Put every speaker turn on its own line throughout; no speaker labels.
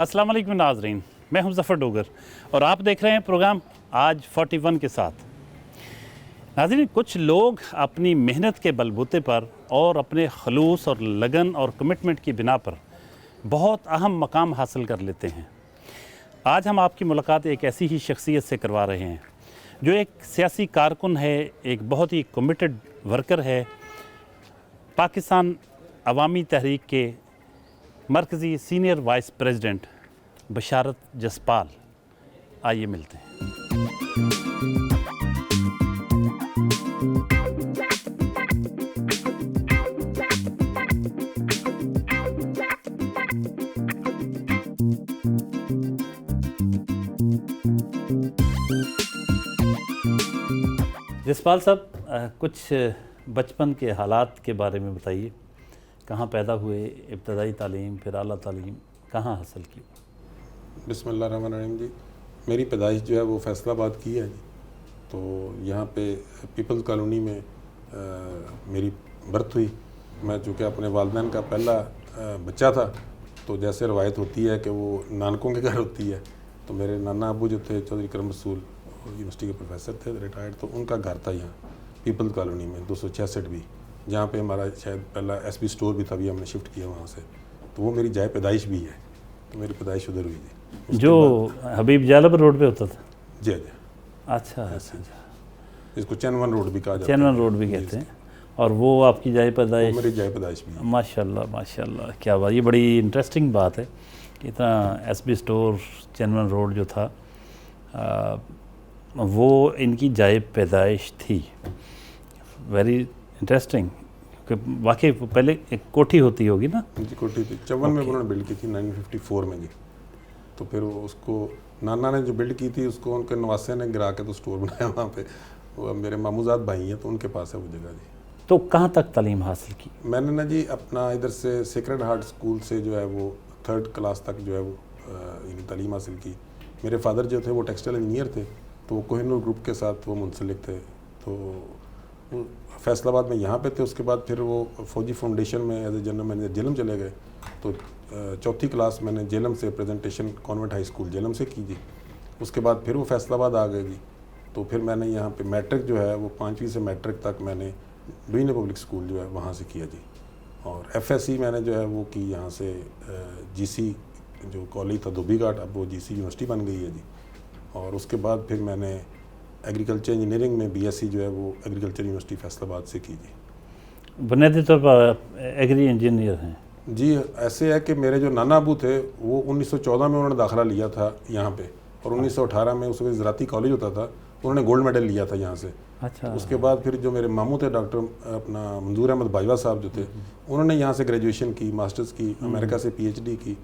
السلام علیکم ناظرین، میں ہوں ظفر ڈوگر اور آپ دیکھ رہے ہیں پروگرام آج 41 کے ساتھ۔ ناظرین، کچھ لوگ اپنی محنت کے بلبوتے پر اور اپنے خلوص اور لگن اور کمٹمنٹ کی بنا پر بہت اہم مقام حاصل کر لیتے ہیں۔ آج ہم آپ کی ملاقات ایک ایسی ہی شخصیت سے کروا رہے ہیں جو ایک سیاسی کارکن ہے، ایک بہت ہی کمیٹڈ ورکر ہے، پاکستان عوامی تحریک کے مرکزی سینئر وائس پریزیڈنٹ بشارت جسپال۔ آئیے ملتے ہیں۔ جسپال صاحب، کچھ بچپن کے حالات کے بارے میں بتائیے۔ کہاں پیدا ہوئے، ابتدائی تعلیم، پھر اعلیٰ تعلیم کہاں حاصل کی؟
بسم اللہ الرحمن الرحیم جی، میری پیدائش جو ہے وہ فیصل آباد کی ہے جی۔ تو یہاں پہ پیپلز کالونی میں میری برتھ ہوئی۔ میں چونکہ اپنے والدین کا پہلا بچہ تھا، تو جیسے روایت ہوتی ہے کہ وہ نانکوں کے گھر ہوتی ہے، تو میرے نانا ابو جو تھے چودھری کرم رسول یونیورسٹی کے پروفیسر تھے ریٹائرڈ، تو ان کا گھر تھا یہاں پیپلز کالونی میں 266 بھی، جہاں پہ ہمارا شاید پہلا ایس پی اسٹور بھی تھا، بھی ہم نے شفٹ کیا وہاں سے۔ تو وہ میری جائے پیدائش بھی ہے، تو میری پیدائش ادھر ہوئی تھی۔
جو حبیب جالب روڈ پہ ہوتا تھا؟
جی جی،
اچھا اچھا،
اس کو چین ون روڈ بھی کہا جاتا ہے۔
چین ون روڈ بھی کہتے ہیں، اور وہ آپ کی جائے پیدائش؟
میری جائے پیدائش بھی ہے۔
ماشاء اللہ ماشاء اللہ، کیا بات! یہ بڑی انٹرسٹنگ بات ہے کہ اتنا ایس بی اسٹور چین ون روڈ جو تھا وہ ان کی جائے پیدائش تھی۔ ویری انٹرسٹنگ، کہ واقعی پہلے ایک کوٹھی ہوتی ہوگی نا؟
جی کوٹھی تھی، چون میں انہوں نے بلڈ کی تھی 1954 میں جی۔ تو پھر اس کو نانا نے جو بلڈ کی تھی اس کو ان کے نواسے نے گرا کے تو اسٹور بنایا وہاں پہ۔ وہ میرے ماموزاد بھائی ہیں تو ان کے پاس ہے وہ جگہ جی۔
تو کہاں تک تعلیم حاصل کی؟
میں نے نا جی اپنا ادھر سے سیکرڈ ہارٹ اسکول سے جو ہے وہ 3rd کلاس تک جو ہے وہ تعلیم حاصل کی۔ میرے فادر جو تھے وہ ٹیکسٹائل انجینئر تھے، تو وہ کوہ نور گروپ کے ساتھ وہ منسلک تھے، تو فیصل آباد میں یہاں پہ تھے۔ اس کے بعد پھر وہ فوجی فاؤنڈیشن میں as a general manager Jhelum چلے گئے، تو 4تھی کلاس میں نے جہلم سے presentation convent high school Jhelum سے کی جی۔ اس کے بعد پھر وہ فیصل آباد آ گئے جی۔ تو پھر میں نے یہاں پہ میٹرک جو ہے وہ 5ویں سے میٹرک تک میں نے ڈوئنے پبلک اسکول جو ہے وہاں سے کیا جی۔ اور ایف ایس سی میں نے جو ہے وہ کی یہاں سے جی سی جو کالج تھا دھوبی گھاٹ، اب وہ جی سی یونیورسٹی بن گئی ہے جی۔ اور اس کے بعد پھر میں نے ایگریکلچر انجینئرنگ میں بی ایس سی جو ہے وہ ایگریکلچر یونیورسٹی فیصل آباد سے کی جی۔
بنیادی طور پر ایگری انجینئر ہیں؟
جی ایسے ہے کہ میرے جو نانا ابو تھے وہ 1914 میں انہوں نے داخلہ لیا تھا یہاں پہ، اور 1918 میں اس وقت زراعتی کالج ہوتا تھا، انہوں نے گولڈ میڈل لیا تھا یہاں سے۔
اچھا۔
اس کے بعد پھر جو میرے ماموں تھے ڈاکٹر اپنا منظور احمد باجوہ صاحب جو تھے، انہوں نے یہاں سے گریجویشن کی، ماسٹرز کی، امریکہ سے پی ایچ ڈی کی،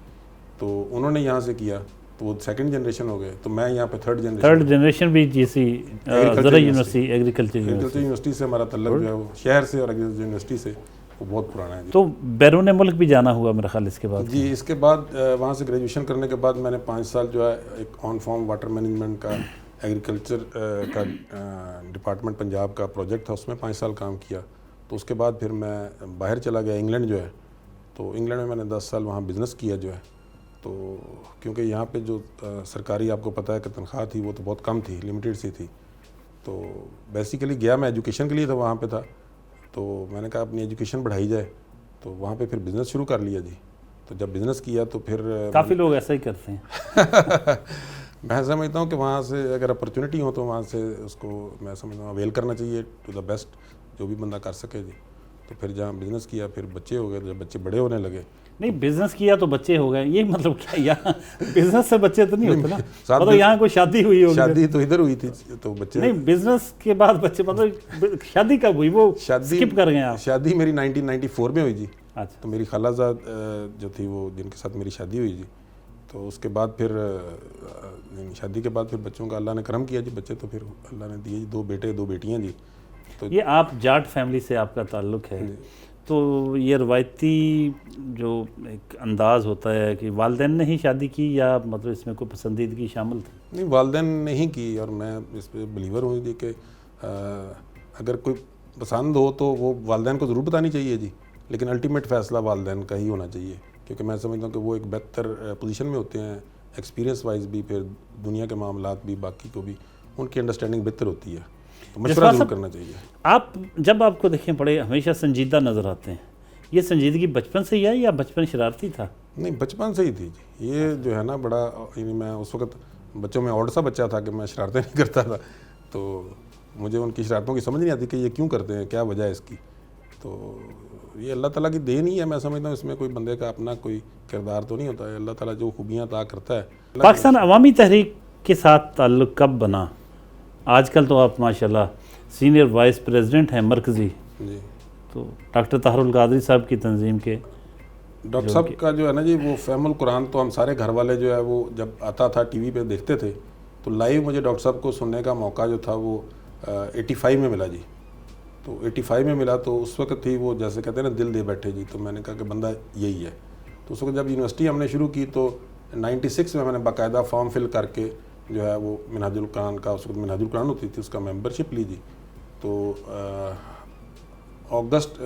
تو انہوں نے یہاں سے کیا، تو وہ 2nd جنریشن ہو گئے، تو میں یہاں پہ 3rd
جنریشن بھی جی سی زرعی یونیورسٹی ایگریکلچر
یونیورسٹی سے ہمارا تعلق جو ہے وہ شہر سے اور ایگریکلچر یونیورسٹی سے وہ بہت پرانا ہے جی۔
تو بیرون ملک بھی جانا ہوا میرا خیال اس کے بعد؟
جی اس کے بعد وہاں سے گریجویشن کرنے کے بعد میں نے 5 سال جو ہے ایک آن فارم واٹر مینجمنٹ کا ایگریکلچر کا ڈپارٹمنٹ پنجاب کا پروجیکٹ تھا، اس میں 5 سال کام کیا۔ تو اس کے بعد پھر میں باہر چلا گیا انگلینڈ جو ہے، تو انگلینڈ میں میں نے 10 سال وہاں بزنس کیا جو ہے۔ تو کیونکہ یہاں پہ جو سرکاری آپ کو پتہ ہے کہ تنخواہ تھی وہ تو بہت کم تھی، لمیٹڈ سی تھی، تو بیسیکلی گیا میں ایجوکیشن کے لیے تھا وہاں پہ تھا، تو میں نے کہا اپنی ایجوکیشن بڑھائی جائے، تو وہاں پہ پھر بزنس شروع کر لیا جی۔ تو جب بزنس کیا تو پھر
کافی لوگ ایسا ہی کرتے ہیں۔
میں سمجھتا ہوں کہ وہاں سے اگر اپرچونٹی ہو تو وہاں سے اس کو میں سمجھتا ہوں اویل کرنا چاہیے ٹو دا بیسٹ، جو بھی بندہ کر سکے جی۔ تو پھر جہاں بزنس کیا پھر بچے ہو گئے، جب بچے بڑے ہونے لگے،
نہیں بزنس کیا تو بچے ہو گئے، یہ مطلب کیا یہاں بزنس سے بچے تو نہیں ہوتے نا؟ مطلب یہاں کوئی شادی ہوئی ہوگی؟
شادی تو ادھر ہوئی تھی تو بچے
نہیں، بزنس کے بعد بچے، مطلب شادی کب ہوئی؟ وہ اسکپ کر گئے آپ؟
شادی میری 1994 میں ہوئی جی۔
اچھا۔
تو میری خالہ زاد جو تھی وہ جن کے ساتھ میری شادی ہوئی جی، تو اس کے بعد پھر شادی کے بعد پھر بچوں کا اللہ نے کرم کیا جی، بچے تو پھر اللہ نے دیے جی، 2 بیٹے 2 بیٹیاں جی۔ تو
یہ آپ جاٹ فیملی سے آپ کا تعلق ہے، تو یہ روایتی جو ایک انداز ہوتا ہے کہ والدین نے ہی شادی کی یا مطلب اس میں کوئی پسندیدگی شامل تھی؟
نہیں، والدین نے ہی کی، اور میں اس پہ بلیور ہوں جی کہ اگر کوئی پسند ہو تو وہ والدین کو ضرور بتانی چاہیے جی، لیکن الٹیمیٹ فیصلہ والدین کا ہی ہونا چاہیے کیونکہ میں سمجھتا ہوں کہ وہ ایک بہتر پوزیشن میں ہوتے ہیں، ایکسپیرینس وائز بھی، پھر دنیا کے معاملات بھی، باقی کو بھی ان کی انڈرسٹینڈنگ بہتر ہوتی ہے، تو مشورہ ضرور کرنا چاہیے۔
آپ جب آپ کو دیکھیں بڑے ہمیشہ سنجیدہ نظر آتے ہیں، یہ سنجیدگی بچپن سے ہی ہے یا بچپن شرارتی تھا؟
نہیں، بچپن سے ہی تھی جی، یہ جو ہے نا بڑا، یعنی میں اس وقت بچوں میں اور سا بچہ تھا کہ میں شرارتیں نہیں کرتا تھا، تو مجھے ان کی شرارتوں کی سمجھ نہیں آتی کہ یہ کیوں کرتے ہیں، کیا وجہ ہے اس کی، تو یہ اللہ تعالیٰ کی دین ہی ہے، میں سمجھتا ہوں اس میں کوئی بندے کا اپنا کوئی کردار تو نہیں ہوتا ہے، اللہ تعالیٰ جو خوبیاں عطا کرتا ہے۔
پاکستان عوامی تحریک کے ساتھ تعلق کب بنا؟ آج کل تو آپ ماشاءاللہ سینئر وائس پریزیڈنٹ ہیں مرکزی،
جی،
تو ڈاکٹر طاہر القادری صاحب کی تنظیم کے
ڈاکٹر صاحب کا جو ہے نا جی، وہ فہم القرآن تو ہم سارے گھر والے جو ہے وہ جب آتا تھا ٹی وی پہ دیکھتے تھے، تو لائیو مجھے ڈاکٹر صاحب کو سننے کا موقع جو تھا وہ 85 میں ملا جی، تو 85 میں ملا، تو اس وقت ہی وہ جیسے کہتے ہیں نا دل دے بیٹھے جی، تو میں نے کہا کہ بندہ یہی ہے۔ تو اس وقت جب یونیورسٹی ہم نے شروع کی تو 96 میں نے باقاعدہ فارم فل کر کے جو ہے وہ منہاج القرآن کا، اس وقت منہاج القرآن ہوتی تھی، اس کا ممبرشپ لی جی، تو اگست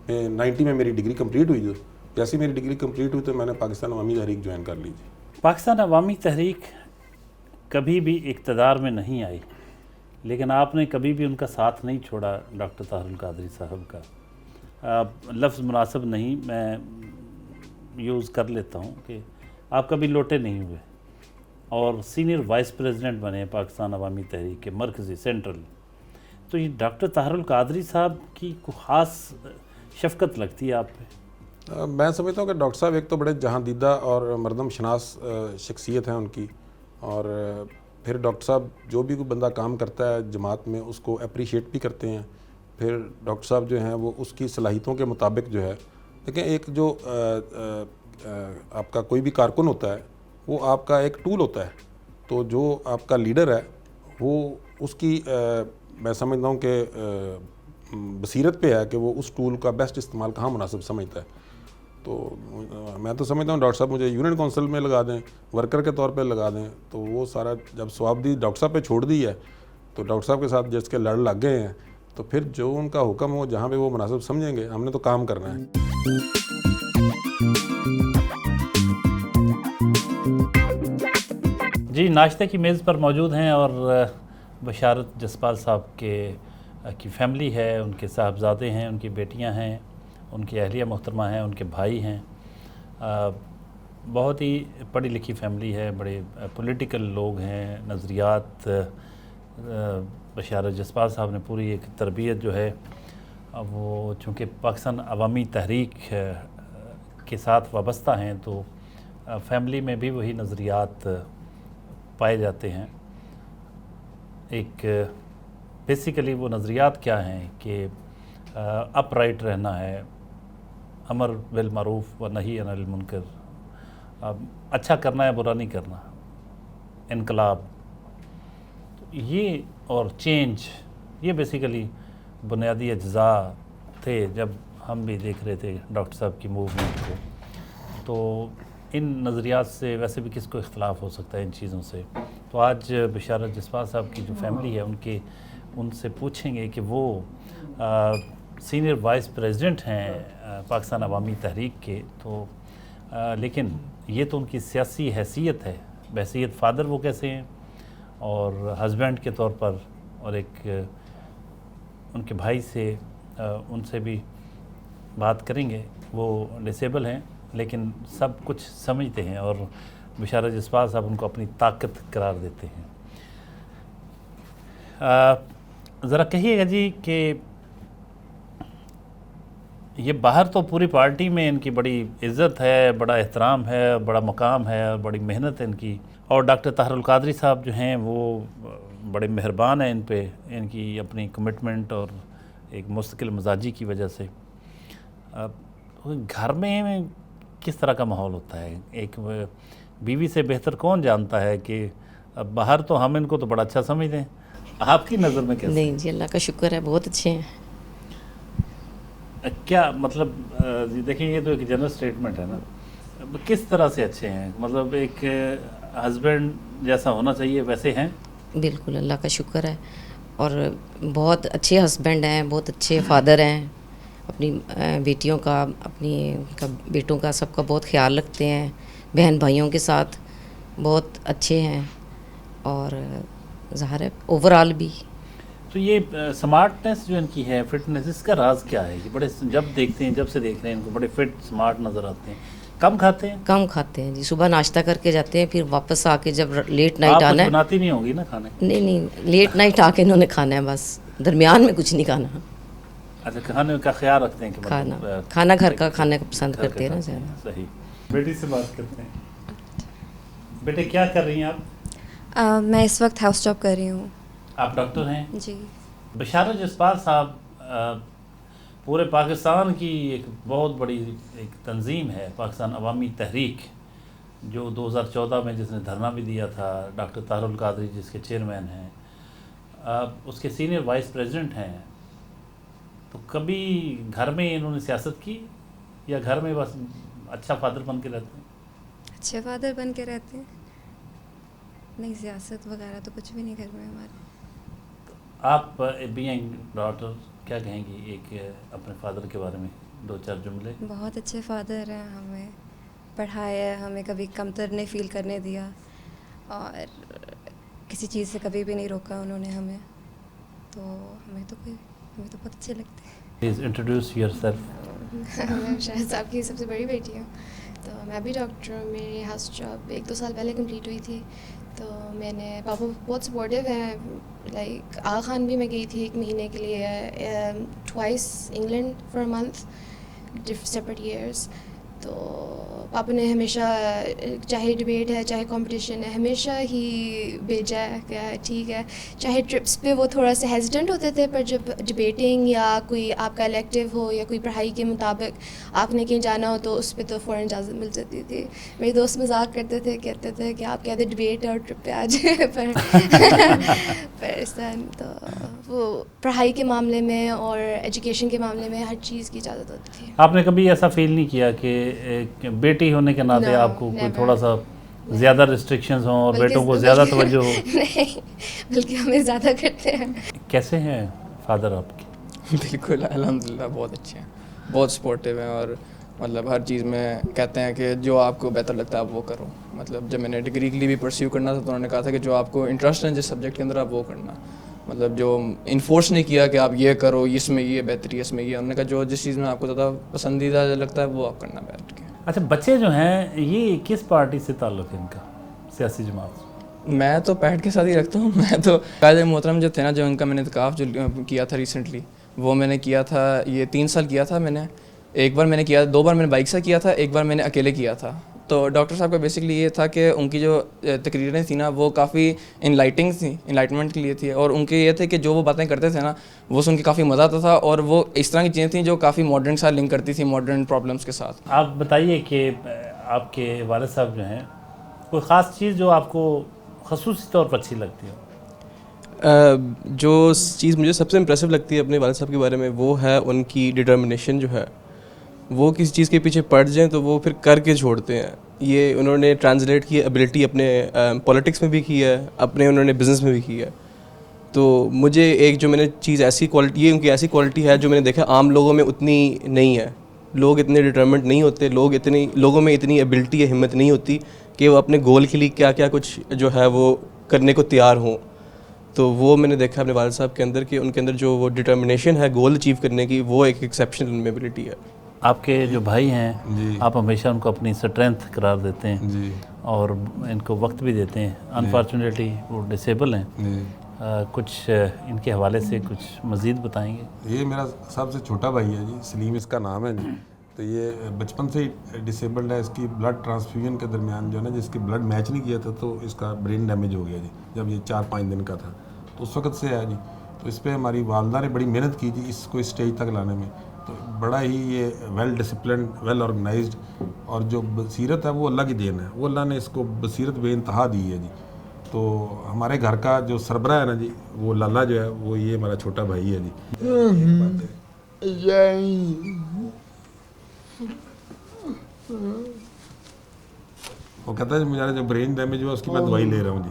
میں 90 میں میری ڈگری کمپلیٹ ہوئی، جو جیسی میری ڈگری کمپلیٹ ہوئی تو میں نے پاکستان عوامی تحریک جوائن کر لی جی۔
پاکستان عوامی تحریک کبھی بھی اقتدار میں نہیں آئی، لیکن آپ نے کبھی بھی ان کا ساتھ نہیں چھوڑا ڈاکٹر طاہر القادری صاحب کا۔ لفظ مناسب نہیں میں یوز کر لیتا ہوں کہ آپ کبھی لوٹے نہیں ہوئے اور سینئر وائس پریزیڈنٹ بنے پاکستان عوامی تحریک کے مرکزی سینٹرل، تو یہ ڈاکٹر طاہر القادری صاحب کی کوئی خاص شفقت لگتی ہے آپ پہ؟
میں سمجھتا ہوں کہ ڈاکٹر صاحب ایک تو بڑے جہاں دیدہ اور مردم شناس شخصیت ہیں ان کی، اور پھر ڈاکٹر صاحب جو بھی کوئی بندہ کام کرتا ہے جماعت میں اس کو اپریشیٹ بھی کرتے ہیں، پھر ڈاکٹر صاحب جو ہیں وہ اس کی صلاحیتوں کے مطابق جو ہے، دیکھیں ایک جو آپ کا کوئی بھی کارکن ہوتا ہے وہ آپ کا ایک ٹول ہوتا ہے، تو جو آپ کا لیڈر ہے وہ اس کی میں سمجھتا ہوں کہ بصیرت پہ ہے کہ وہ اس ٹول کا بیسٹ استعمال کہاں مناسب سمجھتا ہے، تو میں تو سمجھتا ہوں ڈاکٹر صاحب مجھے یونین کونسل میں لگا دیں، ورکر کے طور پہ لگا دیں، تو وہ سارا جب ثوابدید ڈاکٹر صاحب پہ چھوڑ دی ہے تو ڈاکٹر صاحب کے ساتھ جس کے لڑ لگ گئے ہیں، تو پھر جو ان کا حکم ہو جہاں پہ وہ مناسب سمجھیں گے، ہم نے تو کام کرنا ہے۔
جی، ناشتے کی میز پر موجود ہیں اور بشارت جسپال صاحب کی فیملی ہے، ان کے صاحبزادے ہیں، ان کی بیٹیاں ہیں، ان کی اہلیہ محترمہ ہیں، ان کے بھائی ہیں، بہت ہی پڑھی لکھی فیملی ہے، بڑے پولیٹیکل لوگ ہیں، نظریات بشارت جسپال صاحب نے پوری ایک تربیت جو ہے وہ چونکہ پاکستان عوامی تحریک کے ساتھ وابستہ ہیں تو فیملی میں بھی وہی نظریات پائے جاتے ہیں۔ ایک بیسیکلی وہ نظریات کیا ہیں کہ اپ رائٹ رہنا ہے، امر بالمعروف و نہی عن المنکر، اچھا کرنا ہے، برا نہیں کرنا، انقلاب، یہ اور چینج، یہ بیسیکلی بنیادی اجزاء تھے جب ہم بھی دیکھ رہے تھے ڈاکٹر صاحب کی موومنٹ کو۔ تو ان نظریات سے ویسے بھی کس کو اختلاف ہو سکتا ہے ان چیزوں سے، تو آج بشارت جسپال صاحب کی جو فیملی ہے ان سے پوچھیں گے کہ وہ سینئر وائس پریزیڈنٹ ہیں پاکستان عوامی تحریک کے، تو لیکن یہ تو ان کی سیاسی حیثیت ہے، بحیثیت فادر وہ کیسے ہیں، اور ہسبینڈ کے طور پر، اور ایک ان کے بھائی سے ان سے بھی بات کریں گے، وہ ڈسیبل ہیں لیکن سب کچھ سمجھتے ہیں، اور بشارت جسپال صاحب ان کو اپنی طاقت قرار دیتے ہیں۔ ذرا کہیے گا جی کہ یہ باہر تو پوری پارٹی میں ان کی بڑی عزت ہے، بڑا احترام ہے، بڑا مقام ہے، بڑی محنت ہے ان کی، اور ڈاکٹر طاہر القادری صاحب جو ہیں وہ بڑے مہربان ہیں ان پہ، ان کی اپنی کمٹمنٹ اور ایک مستقل مزاجی کی وجہ سے۔ گھر میں کس طرح کا ماحول ہوتا ہے؟ ایک بیوی سے بہتر کون جانتا ہے کہ باہر تو ہم ان کو تو بڑا اچھا سمجھتے ہیں، آپ کی نظر میں کیسے؟
نہیں جی، اللہ کا شکر ہے، بہت اچھے ہیں۔
کیا مطلب جی دیکھیں یہ تو ایک جنرل سٹیٹمنٹ ہے نا، کس طرح سے اچھے ہیں؟ مطلب ایک ہسبینڈ جیسا ہونا چاہیے ویسے ہیں؟
بالکل، اللہ کا شکر ہے، اور بہت اچھے ہسبینڈ ہیں، بہت اچھے فادر ہیں، اپنی بیٹیوں کا اپنی بیٹوں کا سب کا بہت خیال رکھتے ہیں. بہن بھائیوں کے ساتھ بہت اچھے ہیں اور ظاہر ہے اوور آل بھی.
تو یہ سمارٹنیس جو ان کی ہے، فٹنس، اس کا راز کیا ہے؟ یہ بڑے جب دیکھتے ہیں، جب سے دیکھ رہے ہیں ان کو بڑے فٹ سمارٹ نظر آتے ہیں. کم کھاتے ہیں؟
کم کھاتے ہیں جی. صبح ناشتہ کر کے جاتے ہیں، پھر واپس آ کے جب لیٹ نائٹ
آپ
آنا
کچھ
ہے.
بناتی نہیں ہوگی نا کھانے؟
نہیں لیٹ نائٹ آ کے انہوں نے کھانا ہے، بس درمیان میں کچھ نہیں کھانا.
اچھا، کھانے کا خیال رکھتے ہیں کہ
کھانا گھر کا کھانے کو پسند
گھر کا
کرتے ہیں نا
کھاتے ہیں.
زیادہ.
صحیح. بیٹی سے بات کرتے ہیں. بیٹے کیا کر رہی ہیں آپ؟
میں اس وقت ہاؤس جاب کر رہی ہوں.
آپ ڈاکٹر ہیں؟
جی.
بشارت جسپال صاحب پورے پاکستان کی ایک بہت بڑی ایک تنظیم ہے، پاکستان عوامی تحریک، جو 2014 میں جس نے دھرنا بھی دیا تھا، ڈاکٹر طاہر القادری جس کے چیئرمین ہیں، اس کے سینئر وائس پریزیڈنٹ ہیں. تو کبھی گھر میں انہوں نے سیاست کی یا گھر میں بس اچھا فادر بن کے رہتے ہیں؟
اچھے فادر بن کے رہتے ہیں. نہیں، سیاست وغیرہ تو کچھ بھی نہیں گھر میں ہمارے.
آپ بینگ ڈاٹر کیا کہیں گی ایک اپنے فادر کے بارے میں، دو چار جملے؟
بہت اچھے فادر ہیں، ہمیں پڑھایا، ہمیں کبھی کمتر نہیں فیل کرنے دیا اور کسی چیز سے کبھی بھی نہیں روکا انہوں نے ہمیں. تو ہمیں تو بہت اچھے لگتے ہیں.
Please introduce your self.
میں شاہد صاحب کی سب سے بڑی بیٹی ہوں. تو میں بھی ڈاکٹر ہوں. میری ہاؤس جاب 1-2 سال پہلے کمپلیٹ ہوئی تھی. تو میں نے پاپا بہت سپورٹیو ہیں. لائک آغا خان بھی میں گئی تھی 1 مہینے کے لیے، twice England for month, separate years. تو پاپا نے ہمیشہ، چاہے ڈبیٹ ہے چاہے کمپٹیشن ہے، ہمیشہ ہی بھیجا ہے کہ ٹھیک ہے. چاہے ٹرپس پہ وہ تھوڑا سا ہیزیٹنٹ ہوتے تھے، پر جب ڈبیٹنگ یا کوئی آپ کا الیکٹیو ہو یا کوئی پڑھائی کے مطابق آپ نے کہیں جانا ہو تو اس پہ تو فوراً اجازت مل جاتی تھی. میرے دوست مذاق کرتے تھے، کہتے تھے کہ آپ کہتے ڈبیٹ اور ٹرپ پہ آ جائیں، پر اس طرح تو وہ پڑھائی کے معاملے میں اور ایجوکیشن کے معاملے میں ہر چیز کی اجازت ہوتی تھی.
آپ نے کبھی ایسا فیل نہیں کیا کہ بیٹی ہونے کے ناطے آپ کو کوئی تھوڑا سا زیادہ ریسٹرکشنز ہوں اور بیٹوں کو زیادہ توجہ ہو؟
نہیں، بلکہ ہمیں زیادہ کرتے ہیں.
کیسے ہیں فادر آپ کے؟
بالکل الحمدللہ بہت اچھے ہیں، بہت سپورٹیو ہیں اور مطلب ہر چیز میں کہتے ہیں کہ جو آپ کو بہتر لگتا ہے آپ وہ کرو. مطلب جب میں نے ڈگری کے لیے بھی پرسیو کرنا تھا تو انہوں نے کہا تھا کہ جو آپ کو انٹرسٹ ہے جس سبجیکٹ کے اندر آپ وہ کرنا. مطلب جو انفورس نہیں کیا کہ آپ یہ کرو، اس میں یہ بہتری ہے، اس میں یہ. انہوں نے کہا جو جس چیز میں آپ کو زیادہ پسندیدہ لگتا ہے وہ آپ کرنا بیٹھ کے.
اچھا، بچے جو ہیں یہ کس پارٹی سے تعلق ہے ان کا، سیاسی جماعت؟
میں تو پیٹ کے ساتھ ہی رکھتا ہوں. میں تو قائد محترم جو تھے نا، جو ان کا میں نے اتکاف جو کیا تھا ریسنٹلی، وہ میں نے کیا تھا، یہ 3 سال کیا تھا میں نے. ایک بار میں نے کیا، 2 بار میں نے بائک سے کیا تھا، ایک بار میں نے اکیلے کیا تھا. تو ڈاکٹر صاحب کا بیسکلی یہ تھا کہ ان کی جو تقریریں تھیں نا وہ کافی انلائٹنگ تھیں، انلائٹمنٹ کے لیے تھی. اور ان کے یہ تھے کہ جو وہ باتیں کرتے تھے نا وہ سن کے کافی مزہ آتا تھا، اور وہ اس طرح کی چیزیں تھیں جو کافی ماڈرن ساتھ لنک کرتی تھیں، ماڈرن پرابلمس کے ساتھ.
آپ بتائیے کہ آپ کے والد صاحب جو ہیں، کوئی خاص چیز جو آپ کو خصوصی طور پر اچھی لگتی ہو؟
جو چیز مجھے سب سے امپریسو لگتی ہے اپنے والد صاحب کے بارے میں وہ ہے ان کی ڈٹرمنیشن جو ہے. وہ کسی چیز کے پیچھے پڑ جائیں تو وہ پھر کر کے چھوڑتے ہیں. یہ انہوں نے ٹرانسلیٹ کی ایبلٹی اپنے پولیٹکس میں بھی کی ہے، اپنے انہوں نے بزنس میں بھی کی ہے. تو مجھے ایک جو میں نے چیز ایسی کوالٹی، یہ ان کی ایسی کوالٹی ہے جو میں نے دیکھا عام لوگوں میں اتنی نہیں ہے. لوگ اتنے ڈٹرمنٹ نہیں ہوتے، لوگوں میں اتنی ایبلٹی یا ہمت نہیں ہوتی کہ وہ اپنے گول کے لیے کیا کیا کچھ جو ہے وہ کرنے کو تیار ہوں. تو وہ میں نے دیکھا اپنے والد صاحب کے اندر کہ ان کے اندر جو وہ ڈٹرمنیشن ہے گول اچیو کرنے کی، وہ ایک ایکسیپشنل ان میں ایبلٹی ہے.
آپ کے جو بھائی ہیں
جی،
آپ ہمیشہ ان کو اپنی اسٹرینتھ قرار دیتے ہیں
جی
اور ان کو وقت بھی دیتے ہیں. انفارچونیٹلی وہ ڈسیبل ہیں.
جی.
کچھ ان کے حوالے سے کچھ مزید بتائیں گے؟
یہ میرا سب سے چھوٹا بھائی ہے جی، سلیم اس کا نام ہے جی. تو یہ بچپن سے ہی ڈسیبلڈ ہے. اس کی بلڈ ٹرانسفیوژن کے درمیان جو ہے نا، جس کی بلڈ میچ نہیں کیا تھا تو اس کا برین ڈیمیج ہو گیا جی، جب یہ 4-5 دن کا تھا. تو اس وقت سے ہے جی. تو اس پہ ہماری والدہ نے بڑی محنت کی تھی اس کو اسٹیج تک لانے میں. تو بڑا ہی یہ ویل ڈسپلنڈ، ویل آرگنائزڈ، اور جو بصیرت ہے وہ اللہ کی دین ہے. وہ اللہ نے اس کو بصیرت بے انتہا دی ہے جی. تو ہمارے گھر کا جو سربراہ ہے نا جی، وہ لالا جو ہے وہ یہ ہمارا چھوٹا بھائی ہے جی. وہ کہتا ہے میرا جو برین ڈیمیج ہوا اس کی میں دوائی لے رہا ہوں جی.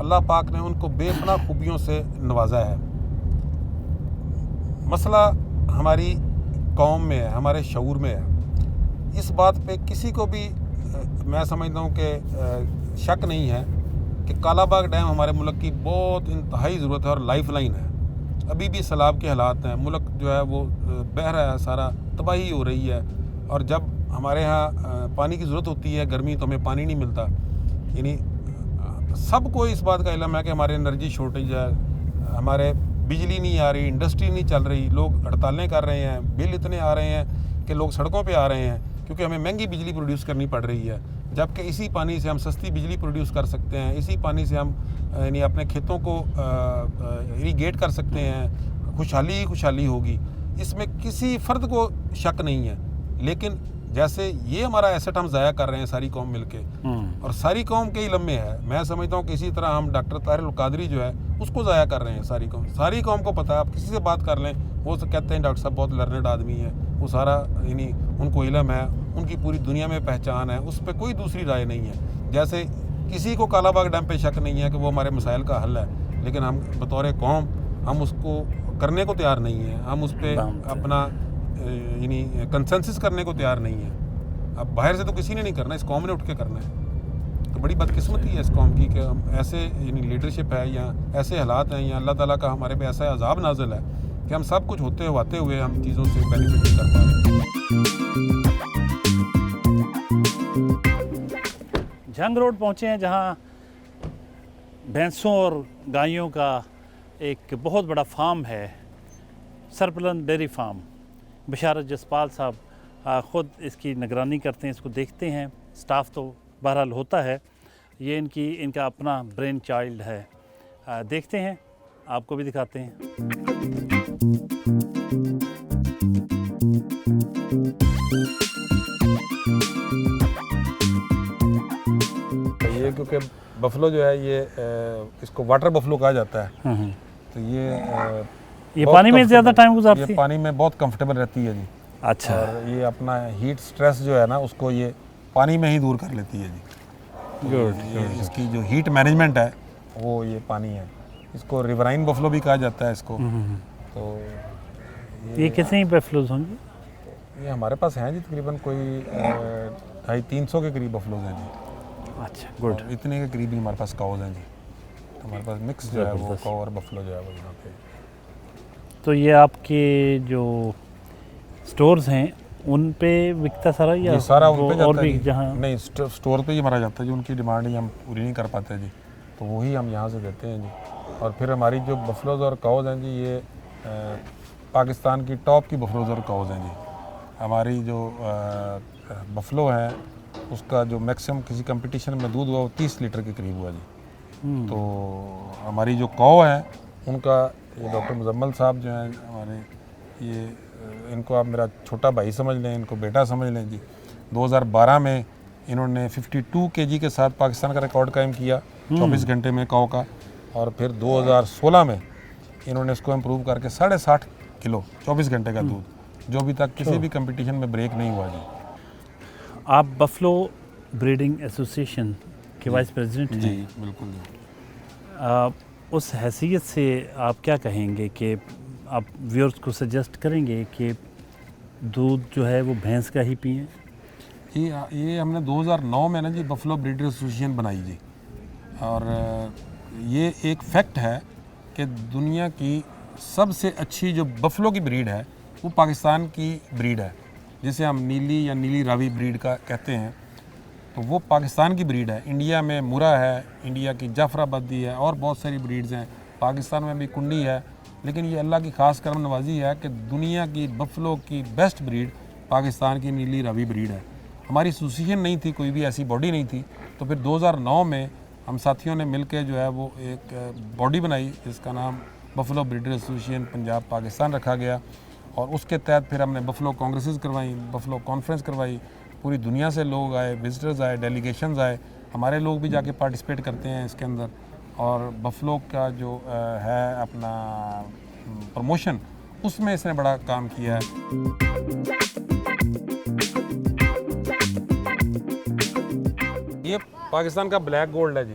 اللہ پاک نے ان کو بے پناہ خوبیوں سے نوازا ہے. مسئلہ ہماری قوم میں ہے, ہمارے شعور میں ہے. اس بات پہ کسی کو بھی میں سمجھتا ہوں کہ شک نہیں ہے کہ کالا باغ ڈیم ہمارے ملک کی بہت انتہائی ضرورت ہے اور لائف لائن ہے. ابھی بھی سیلاب کے حالات ہیں, ملک جو ہے وہ بہہ رہا ہے, سارا تباہی ہو رہی ہے. اور جب ہمارے ہاں پانی کی ضرورت ہوتی ہے گرمی, تو ہمیں پانی نہیں ملتا. یعنی سب کو اس بات کا علم ہے کہ ہمارے انرجی شارٹیج ہے, ہمارے بجلی نہیں آ رہی, انڈسٹری نہیں چل رہی, لوگ ہڑتالیں کر رہے ہیں, بل اتنے آ رہے ہیں کہ لوگ سڑکوں پہ آ رہے ہیں کیونکہ ہمیں مہنگی بجلی پروڈیوس کرنی پڑ رہی ہے. جبکہ اسی پانی سے ہم سستی بجلی پروڈیوس کر سکتے ہیں, اسی پانی سے ہم یعنی اپنے کھیتوں کو اریگیٹ کر سکتے ہیں, خوشحالی ہی خوشحالی ہوگی. اس میں کسی فرد کو شک نہیں ہے. لیکن جیسے یہ ہمارا ایسٹ ہم ضائع کر رہے ہیں ساری قوم مل کے, اور ساری قوم کے علم میں ہے. میں سمجھتا ہوں کہ اسی طرح ہم ڈاکٹر طاہر القادری جو ہے اس کو ضائع کر رہے ہیں. ساری قوم کو پتہ ہے. آپ کسی سے بات کر لیں, وہ کہتے ہیں ڈاکٹر صاحب بہت لرنڈ آدمی ہے, وہ سارا یعنی ان کو علم ہے, ان کی پوری دنیا میں پہچان ہے, اس پہ کوئی دوسری رائے نہیں ہے. جیسے کسی کو کالا باغ ڈیم پہ شک نہیں ہے کہ وہ ہمارے مسائل کا حل ہے, لیکن ہم بطور قوم ہم اس کو کرنے کو تیار نہیں ہیں. ہم اس پہ اپنا یعنی کنسنسس کرنے کو تیار نہیں ہیں. اب باہر سے تو کسی نے نہیں کرنا, اس قوم نے اٹھ کے کرنا ہے. تو بڑی بدقسمتی ہے اس قوم کی کہ ہم ایسے یعنی لیڈرشپ ہے یا ایسے حالات ہیں یا اللہ تعالیٰ کا ہمارے پہ ایسا عذاب نازل ہے کہ ہم سب کچھ ہوتے ہوئے ہم چیزوں سے بینیفٹ نہیں کر پا رہے.
جھنگ روڈ پہنچے ہیں جہاں بھینسوں اور گایوں کا ایک بہت بڑا فارم ہے, سرپلن ڈیری فارم. بشارت جسپال صاحب خود اس کی نگرانی کرتے ہیں, اس کو دیکھتے ہیں. سٹاف تو بہرحال ہوتا ہے, یہ ان کا اپنا برین چائلڈ ہے. دیکھتے ہیں, آپ کو بھی دکھاتے ہیں.
یہ کیونکہ بفلو جو ہے یہ اس کو واٹر بفلو کہا جاتا ہے, تو یہ
پانی میں زیادہ ٹائم گزارتی ہے.
یہ پانی میں بہت کمفرٹیبل رہتی ہے جی.
اچھا.
اور یہ اپنا ہیٹ سٹریس جو ہے نا اس کو یہ پانی میں ہی دور کر لیتی ہے جی. اس کی جو ہیٹ مینجمنٹ ہے وہ یہ پانی ہے. اس کو ریورائن بفلو بھی کہا جاتا ہے اس کو. تو
یہ کتنے بفلوز ہوں گے؟
یہ ہمارے پاس ہیں جی تقریباً کوئی 250-300 کے قریب بفلوز ہیں جی.
اچھا, گڈ.
اتنے کے قریب ہی ہمارے پاس کاؤز ہیں جی. ہمارے پاس مکس جو ہے وہ کاؤ اور بفلو جو ہے وہ یہاں پہ.
تو یہ آپ کے جو سٹورز ہیں ان پہ بکتا سارا یا
سارا ان پہ
اور
جاتا
بھی
ہے
جہاں؟
نہیں, سٹور پہ ہی ہمارا جاتا ہے جی. ان کی ڈیمانڈ ہی ہم پوری نہیں کر پاتے جی, تو وہی ہم یہاں سے دیتے ہیں جی. اور پھر ہماری جو بفلوز اور کاؤز ہیں جی یہ پاکستان کی ٹاپ کی بفلوز اور کاؤز ہیں جی. ہماری جو بفلو ہے اس کا جو میکسیمم کسی کمپٹیشن میں دودھ ہوا وہ 30 لیٹر کے قریب ہوا جی. تو ہماری جو کاؤ ہیں ان کا یہ ڈاکٹر مزمل صاحب جو ہیں ہمارے, یہ ان کو آپ میرا چھوٹا بھائی سمجھ لیں, ان کو بیٹا سمجھ لیں جی. 2012 میں انہوں نے 52 kg کے ساتھ پاکستان کا ریکارڈ قائم کیا 24 گھنٹے میں کاؤ کا. اور پھر 2016 میں انہوں نے اس کو امپروو کر کے 60.5 کلو 24 گھنٹے کا دودھ, جو ابھی تک کسی بھی کمپٹیشن میں بریک نہیں ہوا جی.
آپ بفلو بریڈنگ ایسوسیشن کے وائس پریزیڈنٹ ہیں.
جی بالکل جی.
اس حیثیت سے آپ کیا کہیں گے کہ آپ ویورز کو سجیسٹ کریں گے کہ دودھ جو ہے وہ بھینس کا ہی پئیں؟
یہ ہم نے 2009 میں نا جی بفلو بریڈر ایسوسیشن بنائی جی. اور یہ ایک فیکٹ ہے کہ دنیا کی سب سے اچھی جو بفلو کی بریڈ ہے وہ پاکستان کی بریڈ ہے, جسے ہم نیلی یا نیلی راوی بریڈ کا کہتے ہیں. تو وہ پاکستان کی بریڈ ہے. انڈیا میں مرا ہے, انڈیا کی جعفر آبادی ہے, اور بہت ساری بریڈز ہیں. پاکستان میں بھی کنڈی ہے. لیکن یہ اللہ کی خاص کرم نوازی ہے کہ دنیا کی بفلو کی بیسٹ بریڈ پاکستان کی نیلی راوی بریڈ ہے. ہماری ایسوسیشن نہیں تھی, کوئی بھی ایسی باڈی نہیں تھی. تو پھر 2009 میں ہم ساتھیوں نے مل کے جو ہے وہ ایک باڈی بنائی جس کا نام Buffalo breeder association Punjab Pakistan رکھا گیا. اور اس کے تحت پھر ہم نے بفلو کانگریسز کروائیں, بفلو کانفرنس کروائی. پوری دنیا سے لوگ آئے, وزٹرز آئے, ڈیلیگیشنز آئے. ہمارے لوگ بھی جا کے پارٹیسپیٹ کرتے ہیں اس کے اندر. اور بفلو کا جو ہے اپنا پروموشن, اس میں اس نے بڑا کام کیا ہے. یہ پاکستان کا بلیک گولڈ ہے جی.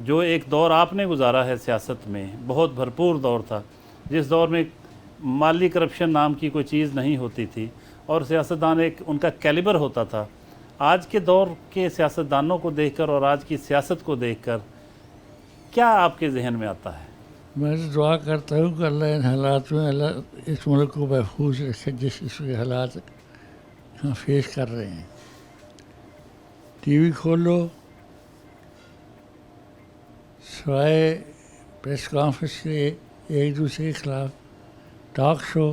جو ایک دور آپ نے گزارا ہے سیاست میں، بہت بھرپور دور تھا، جس دور میں مالی کرپشن نام کی کوئی چیز نہیں ہوتی تھی اور سیاستدان ایک ان کا کیلیبر ہوتا تھا، آج کے دور کے سیاستدانوں کو دیکھ کر اور آج کی سیاست کو دیکھ کر کیا آپ کے ذہن میں آتا ہے؟
میں تو دعا کرتا ہوں کہ اللہ ان حالات میں اللہ اس ملک کو محفوظ رکھے جس قسم کے حالات ہم فیس کر رہے ہیں. ٹی وی کھولو، سوائے پریس کانفرنس کے ایک دوسرے کے خلاف، ٹاک شو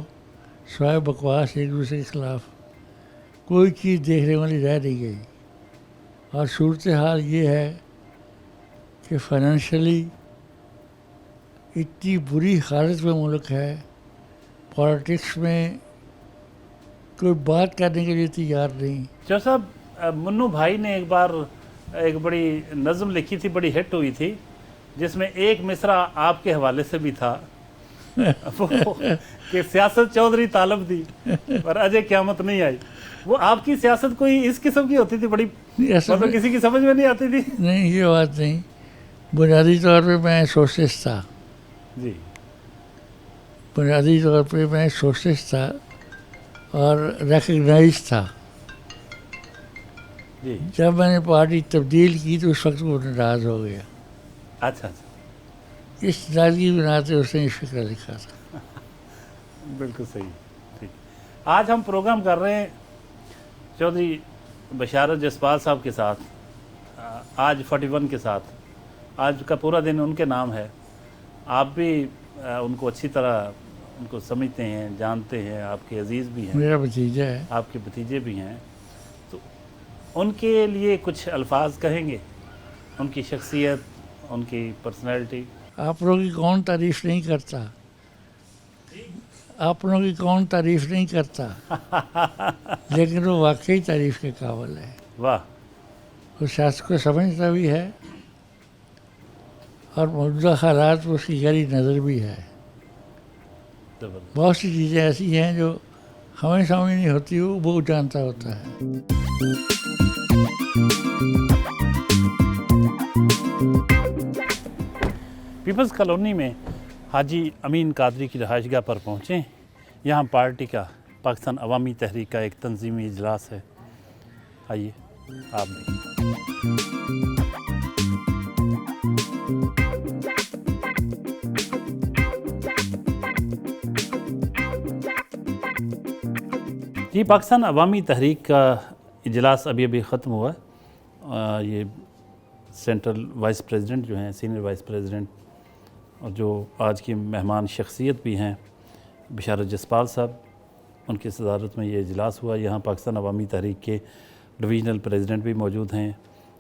سوائے بکواس ایک دوسرے کے خلاف، کوئی چیز دیکھنے والی رہ نہیں گئی. اور صورتحال یہ ہے کہ فائنینشلی اتنی بری حالت میں ملک ہے، پالیٹکس میں کوئی بات کرنے کے لیے تیار نہیں.
جو صاحب منو بھائی نے ایک بار ایک بڑی نظم لکھی تھی، بڑی ہٹ ہوئی تھی، جس میں ایک مصرع آپ کے حوالے سے بھی تھا وہ کہ سیاست چودھری طالب دی پر اجے قیامت نہیں آئی. وہ آپ کی سیاست کوئی اس قسم کی ہوتی تھی، بڑی مطلب کسی کی سمجھ میں نہیں آتی تھی؟
نہیں، یہ بات نہیں. بنیادی طور پہ میں سوشلسٹ تھا.
جی،
بنیادی طور پہ میں سوشلسٹ تھا اور ریکگنائز تھا.
جی،
جب میں نے پارٹی تبدیل کی تو اس وقت وہ ناراض ہو گیا.
اچھا اچھا،
اس ناراضگی کی بنا سے اس نے یہ فکر لکھا تھا.
بالکل صحیح. ٹھیک، آج ہم پروگرام کر رہے ہیں چودھری بشارت جسپال صاحب کے ساتھ، آج 41 کے ساتھ. آج کا پورا دن ان کے نام ہے. آپ بھی ان کو اچھی طرح ان کو سمجھتے ہیں، جانتے ہیں، آپ کے عزیز بھی ہیں،
میرا بھتیجا ہے.
آپ کے بھتیجے بھی ہیں، تو ان کے لیے کچھ الفاظ کہیں گے؟ ان کی شخصیت، ان کی پرسنالٹی.
آپ لوگوں کی کون تعریف نہیں کرتا؟ آپ لوگوں کی کون تعریف نہیں کرتا؟ لیکن وہ واقعی تعریف کے قابل ہے.
واہ،
وہ سیاست کو سمجھتا بھی ہے اور موجودہ حالات میں اس کی گہری نظر بھی ہے.
زبردست.
بہت سی چیزیں ایسی ہیں جو ہمیں سمجھ نہیں ہوتی، وہ جانتا ہوتا ہے.
پیپلز کالونی میں حاجی امین قادری کی رہائش گاہ پر پہنچے. یہاں پارٹی کا، پاکستان عوامی تحریک کا ایک تنظیمی اجلاس ہے. آئیے آپ بھی. جی، پاکستان عوامی تحریک کا اجلاس ابھی ختم ہوا. یہ سینٹرل وائس پریزیڈنٹ جو ہیں، سینئر وائس پریزیڈنٹ، اور جو آج کی مہمان شخصیت بھی ہیں بشارت جسپال صاحب، ان کی صدارت میں یہ اجلاس ہوا. یہاں پاکستان عوامی تحریک کے ڈویژنل پریزیڈنٹ بھی موجود ہیں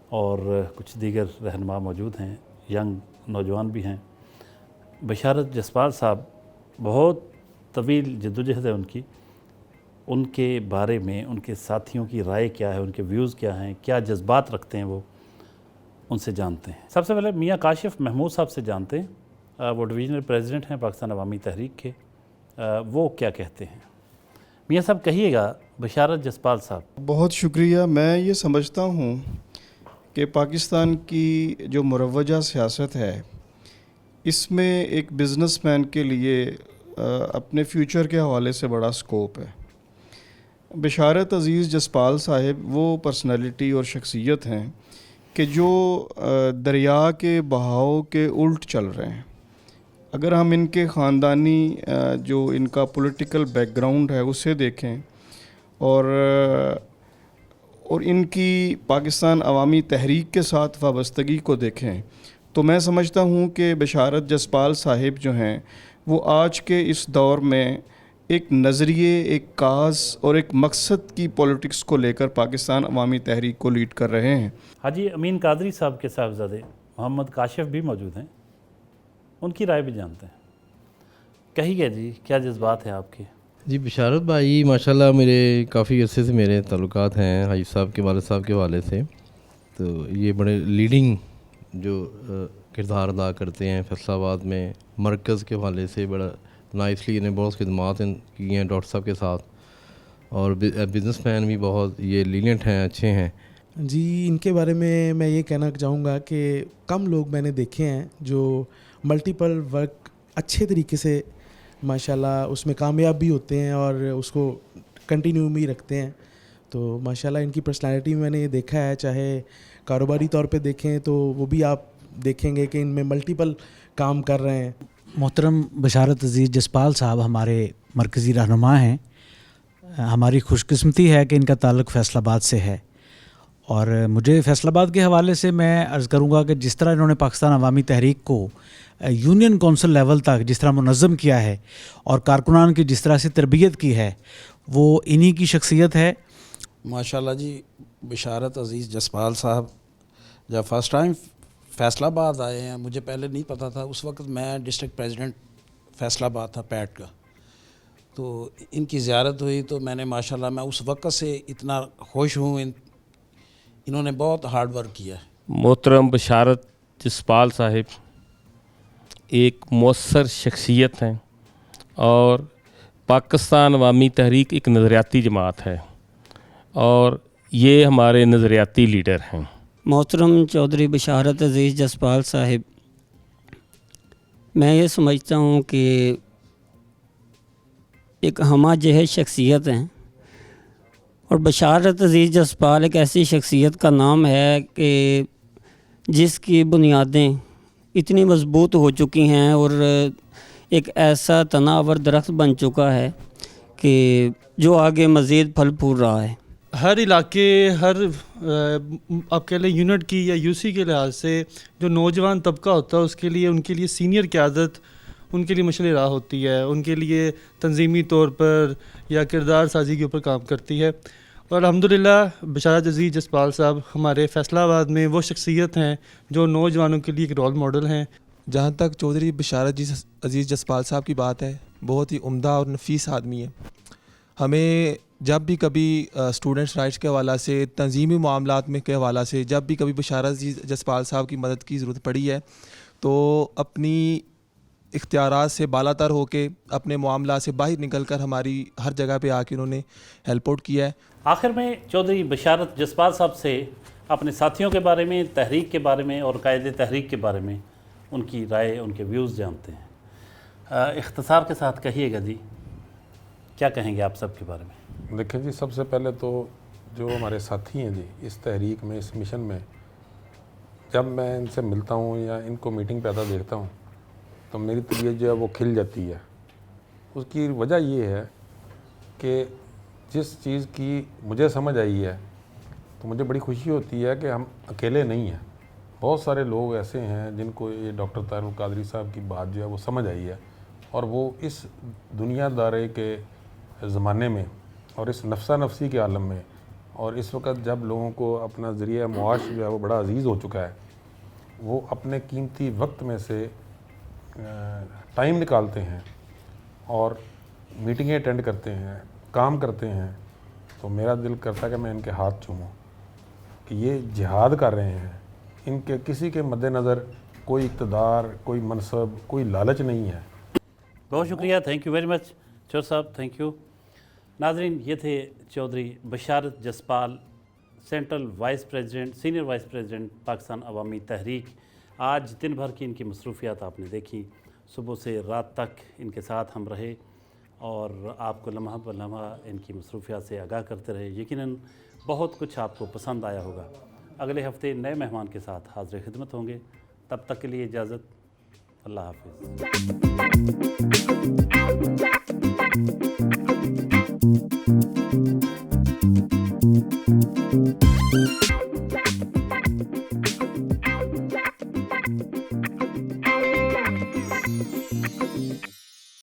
اور کچھ دیگر رہنما موجود ہیں، ینگ نوجوان بھی ہیں. بشارت جسپال صاحب، بہت طویل جدوجہد ہے ان کے بارے میں، ان کے ساتھیوں کی رائے کیا ہے، ان کے ویوز کیا ہیں، کیا جذبات رکھتے ہیں، وہ ان سے جانتے ہیں. سب سے پہلے میاں کاشف محمود صاحب سے جانتے ہیں. وہ ڈویژنل پریزیڈنٹ ہیں پاکستان عوامی تحریک کے. وہ کیا کہتے ہیں؟ میاں صاحب کہیے گا. بشارت جسپال صاحب.
بہت شکریہ. میں یہ سمجھتا ہوں کہ پاکستان کی جو مروجہ سیاست ہے، اس میں ایک بزنس مین کے لیے اپنے فیوچر کے حوالے سے بڑا سکوپ ہے. بشارت عزیز جسپال صاحب وہ پرسنالٹی اور شخصیت ہیں کہ جو دریا کے بہاؤ کے الٹ چل رہے ہیں. اگر ہم ان کے خاندانی جو ان کا پولیٹیکل بیک گراؤنڈ ہے اسے دیکھیں اور ان کی پاکستان عوامی تحریک کے ساتھ وابستگی کو دیکھیں تو میں سمجھتا ہوں کہ بشارت جسپال صاحب جو ہیں وہ آج کے اس دور میں ایک نظریے، ایک کاز اور ایک مقصد کی پولیٹکس کو لے کر پاکستان عوامی تحریک کو لیڈ کر رہے ہیں.
حاجی امین قادری صاحب کے صاحبزادے محمد کاشف بھی موجود ہیں، ان کی رائے بھی جانتے ہیں. کہیے جی، کیا جذبات ہیں آپ کے؟
جی، بشارت بھائی ماشاءاللہ میرے کافی عرصے سے میرے تعلقات ہیں حاجی صاحب کے والد صاحب کے حوالے سے. تو یہ بڑے لیڈنگ جو کردار ادا کرتے ہیں فیصل آباد میں مرکز کے حوالے سے. بڑا نائسلی انہیں بہت خدمات کی ہیں ڈاکٹر صاحب کے ساتھ، اور بزنس مین بھی بہت یہ لینینٹ ہیں، اچھے ہیں.
جی ان کے بارے میں یہ کہنا چاہوں گا کہ کم لوگ میں نے دیکھے ہیں جو ملٹیپل ورک اچھے طریقے سے ماشاءاللہ اس میں کامیاب بھی ہوتے ہیں اور اس کو کنٹینیو بھی رکھتے ہیں. تو ماشاءاللہ ان کی پرسنالٹی میں نے یہ دیکھا ہے, چاہے کاروباری طور پہ دیکھیں تو وہ بھی آپ دیکھیں گے کہ ان میں ملٹیپل کام کر رہے ہیں.
محترم بشارت عزیز جسپال صاحب ہمارے مرکزی رہنما ہیں. ہماری خوش قسمتی ہے کہ ان کا تعلق فیصل آباد سے ہے, اور مجھے فیصل آباد کے حوالے سے میں عرض کروں گا کہ جس طرح انہوں نے پاکستان عوامی تحریک کو یونین کونسل لیول تک جس طرح منظم کیا ہے اور کارکنان کی جس طرح سے تربیت کی ہے, وہ انہی کی شخصیت ہے.
ماشاءاللہ جی, بشارت عزیز جسپال صاحب جب فرسٹ ٹائم فیصل آباد آئے ہیں, مجھے پہلے نہیں پتہ تھا, اس وقت میں ڈسٹرکٹ پریزیڈنٹ فیصل آباد تھا پیٹ کا. تو ان کی زیارت ہوئی تو میں نے ماشاءاللہ میں اس وقت سے اتنا خوش ہوں, انہوں نے بہت ہارڈ ورک کیا ہے.
محترم بشارت جسپال صاحب ایک مؤثر شخصیت ہیں اور پاکستان عوامی تحریک ایک نظریاتی جماعت ہے اور یہ ہمارے نظریاتی لیڈر ہیں.
محترم چودھری بشارت عزیز جسپال صاحب, میں یہ سمجھتا ہوں کہ ایک ہمہ جہت شخصیت ہیں, اور بشارت عزیز جسپال ایک ایسی شخصیت کا نام ہے کہ جس کی بنیادیں اتنی مضبوط ہو چکی ہیں اور ایک ایسا تناور درخت بن چکا ہے کہ جو آگے مزید پھل پھول رہا ہے.
ہر علاقے, ہر آپ کہہ لیں یونٹ کی یا یو سی کے لحاظ سے جو نوجوان طبقہ ہوتا ہے اس کے لیے, ان کے لیے سینئر قیادت ان کے لیے مشعل راہ ہوتی ہے, ان کے لیے تنظیمی طور پر یا کردار سازی کے اوپر کام کرتی ہے. اور الحمدللہ بشارت عزیز جسپال صاحب ہمارے فیصل آباد میں وہ شخصیت ہیں جو نوجوانوں کے لیے ایک رول ماڈل ہیں.
جہاں تک چودھری بشارت عزیز جسپال صاحب کی بات ہے, بہت ہی عمدہ اور نفیس آدمی ہے. ہمیں جب بھی کبھی اسٹوڈنٹس رائٹس کے حوالہ سے, تنظیمی معاملات میں کے حوالہ سے جب بھی کبھی بشارت عزیز جسپال صاحب کی مدد کی ضرورت پڑی ہے تو اپنی اختیارات سے بالا تر ہو کے اپنے معاملات سے باہر نکل کر ہماری ہر جگہ پہ آ کے انہوں نے ہیلپ آؤٹ کیا ہے.
آخر میں چودھری بشارت جسپال صاحب سے اپنے ساتھیوں کے بارے میں, تحریک کے بارے میں اور قائد تحریک کے بارے میں ان کی رائے, ان کے ویوز جانتے ہیں. اختصار کے ساتھ کہیے گا جی, کیا کہیں گے آپ سب کے بارے میں؟
دیکھیں جی, سب سے پہلے تو جو ہمارے ساتھی ہیں جی اس تحریک میں, اس مشن میں, جب میں ان سے ملتا ہوں یا ان کو میٹنگ پہ آتا دیکھتا ہوں تو میری طبیعت جو ہے وہ کھل جاتی ہے. اس کی وجہ یہ ہے کہ جس چیز کی مجھے سمجھ آئی ہے تو مجھے بڑی خوشی ہوتی ہے کہ ہم اکیلے نہیں ہیں. بہت سارے لوگ ایسے ہیں جن کو یہ ڈاکٹر طاہر القادری صاحب کی بات جو ہے وہ سمجھ آئی ہے, اور وہ اس دنیا دارے کے زمانے میں اور اس نفسا نفسی کے عالم میں, اور اس وقت جب لوگوں کو اپنا ذریعہ معاش جو ہے وہ بڑا عزیز ہو چکا ہے, وہ اپنے قیمتی وقت میں سے ٹائم نکالتے ہیں اور میٹنگیں اٹینڈ کرتے ہیں, کام کرتے ہیں. تو میرا دل کرتا ہے کہ میں ان کے ہاتھ چوموں کہ یہ جہاد کر رہے ہیں. ان کے کسی کے مد نظر کوئی اقتدار, کوئی منصب, کوئی لالچ نہیں ہے.
بہت شکریہ, تھینک یو ویری مچ چور صاحب, تھینک یو. ناظرین, یہ تھے چودھری بشارت Jaspal, central vice president, senior vice president Pakistan عوامی تحریک. آج دن بھر کی ان کی مصروفیات آپ نے دیکھی, صبح سے رات تک ان کے ساتھ ہم رہے اور آپ کو لمحہ بہ لمحہ ان کی مصروفیات سے آگاہ کرتے رہے. یقیناً بہت کچھ آپ کو پسند آیا ہوگا. اگلے ہفتے نئے مہمان کے ساتھ حاضر خدمت ہوں گے. تب تک کے لیے اجازت, اللہ حافظ.